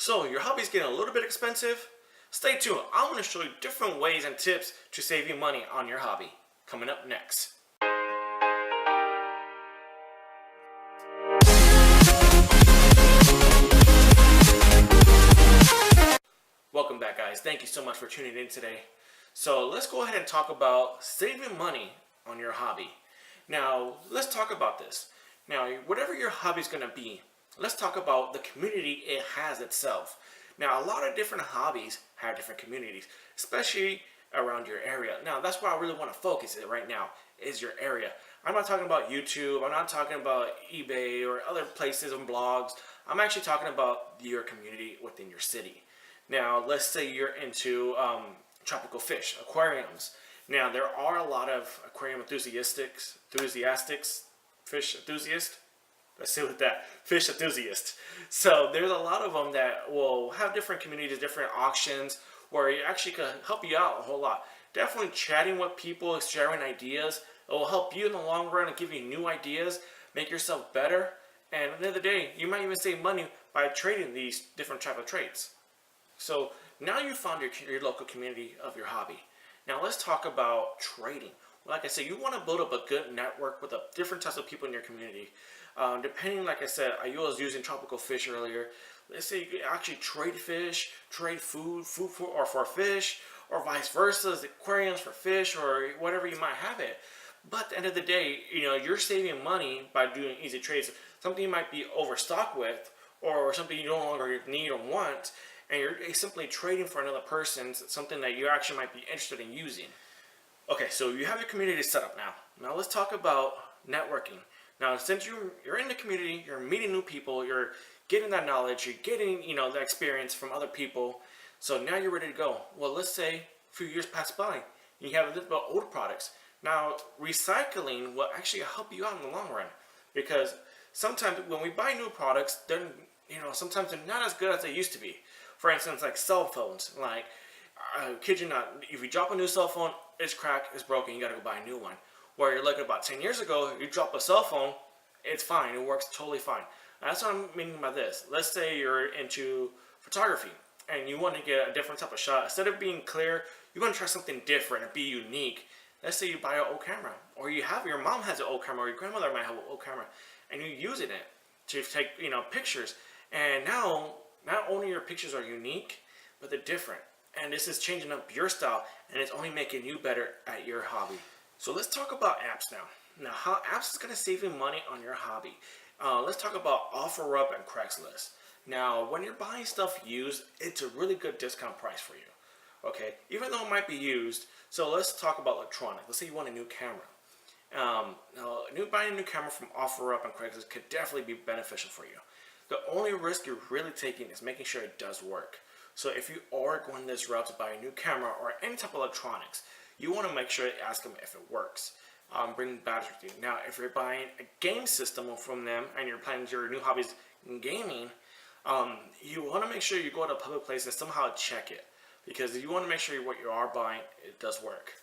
So your hobby's getting a little bit expensive? Stay tuned. I'm going to show you different ways and tips to save you money on your hobby. Coming up next. Welcome back, guys. Thank you so much for tuning in today. So let's go ahead and talk about saving money on your hobby. Now, let's talk about this. Now, whatever your hobby is going to be, let's talk about the community it has itself. Now, a lot of different hobbies have different communities, especially around your area. Now, that's where I really want to focus it right now, is your area. I'm not talking about YouTube, I'm not talking about eBay or other places and blogs. I'm actually talking about your community within your city. Now, let's say you're into tropical fish, aquariums. Now, there are a lot of aquarium enthusiasts, fish enthusiasts. Let's see with that, fish enthusiasts. So there's a lot of them that will have different communities, different auctions, where it actually can help you out a whole lot. Definitely chatting with people, sharing ideas. It will help you in the long run and give you new ideas, make yourself better. And at the end of the day, you might even save money by trading these different type of trades. So now you found your local community of your hobby. Now let's talk about trading. Like I said, you want to build up a good network with different types of people in your community. Depending, like I said, I was using tropical fish earlier. Let's say you could actually trade fish, trade food for fish, or vice versa, aquariums for fish, or whatever you might have it. But at the end of the day, you're saving money by doing easy trades. Something you might be overstocked with, or something you no longer need or want, and you're simply trading for another person, something that you actually might be interested in using. Okay, so you have your community set up now. Now let's talk about networking. Now, since you're in the community, you're meeting new people, you're getting that knowledge, you're getting the experience from other people. So now you're ready to go. Well, let's say a few years pass by, you have a little bit of old products. Now, recycling will actually help you out in the long run, because sometimes when we buy new products, then sometimes they're not as good as they used to be. For instance, like cell phones. Like, I kid you not, if you drop a new cell phone, it's cracked, it's broken, you gotta go buy a new one. Where you're looking about 10 years ago, you drop a cell phone, it's fine, it works totally fine. That's what I'm meaning by this. Let's say you're into photography and you want to get a different type of shot. Instead of being clear, you want to try something different and be unique. Let's say you buy an old camera, or your mom has an old camera, or your grandmother might have an old camera, and you're using it to take pictures. And now, not only your pictures are unique, but they're different. And this is changing up your style, and it's only making you better at your hobby. So let's talk about apps now. Now, how apps is going to save you money on your hobby. Let's talk about OfferUp and Craigslist. Now, when you're buying stuff used, it's a really good discount price for you. Okay, even though it might be used. So let's talk about electronics. Let's say you want a new camera. Buying a new camera from OfferUp and Craigslist could definitely be beneficial for you. The only risk you're really taking is making sure it does work. So if you are going this route to buy a new camera or any type of electronics, you want to make sure to ask them if it works. Bring batteries with you. Now, if you're buying a game system from them and you're planning your new hobbies in gaming, you want to make sure you go to a public place and somehow check it, because you want to make sure what you are buying, it does work.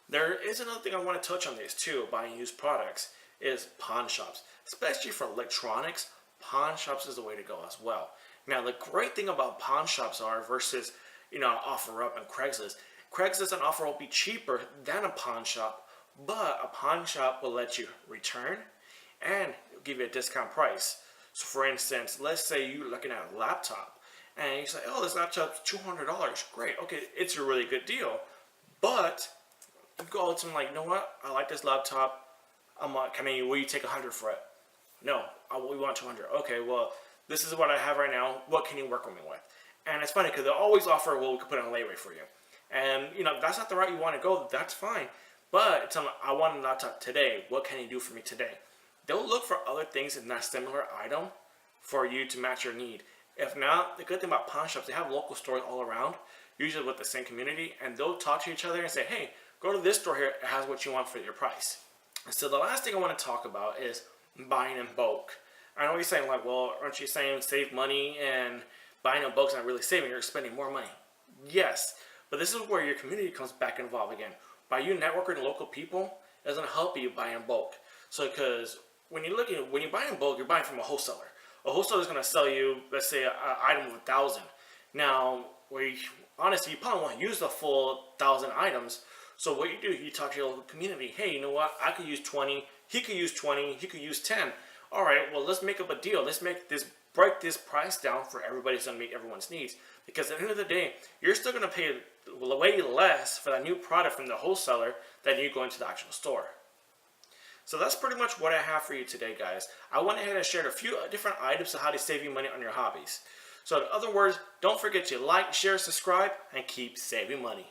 There is another thing I want to touch on this too, buying used products, is pawn shops. Especially for electronics, pawn shops is the way to go as well. Now, the great thing about pawn shops are versus OfferUp and Craigslist. Craigslist and OfferUp will be cheaper than a pawn shop, but a pawn shop will let you return and give you a discount price. So for instance, let's say you're looking at a laptop and you say, oh, this laptop's $200. Great, okay, it's a really good deal. But you go to them like, you know what, I like this laptop. Will you take $100 for it? No, we want $200. Okay, well, this is what I have right now. What can you work with me with? And it's funny because they'll always offer, well, we could put it on layaway for you. And that's not the route you want to go. That's fine. But tell them, I want a laptop today. What can you do for me today? They'll look for other things in that similar item for you to match your need. If not, the good thing about pawn shops, they have local stores all around, usually with the same community, and they'll talk to each other and say, hey, go to this store here. It has what you want for your price. So the last thing I want to talk about is buying in bulk. I know you're saying, like, well, aren't you saying save money, and buying in bulk is not really saving, you're spending more money. Yes, but this is where your community comes back involved again. By you networking with local people, it's going to help you buy in bulk. So because when you buy in bulk, you're buying from a wholesaler. A wholesaler is going to sell you, let's say, an item of 1,000. Now, honestly, you probably won't use the full 1,000 items. So what you do, you talk to your local community. Hey, you know what? I could use 20. He could use 20. He could use 10. All right, well, let's make up a deal. Let's break this price down for everybody so to meet everyone's needs. Because at the end of the day, you're still going to pay way less for that new product from the wholesaler than you going to the actual store. So that's pretty much what I have for you today, guys. I went ahead and shared a few different items of how to save you money on your hobbies. So in other words, don't forget to like, share, subscribe, and keep saving money.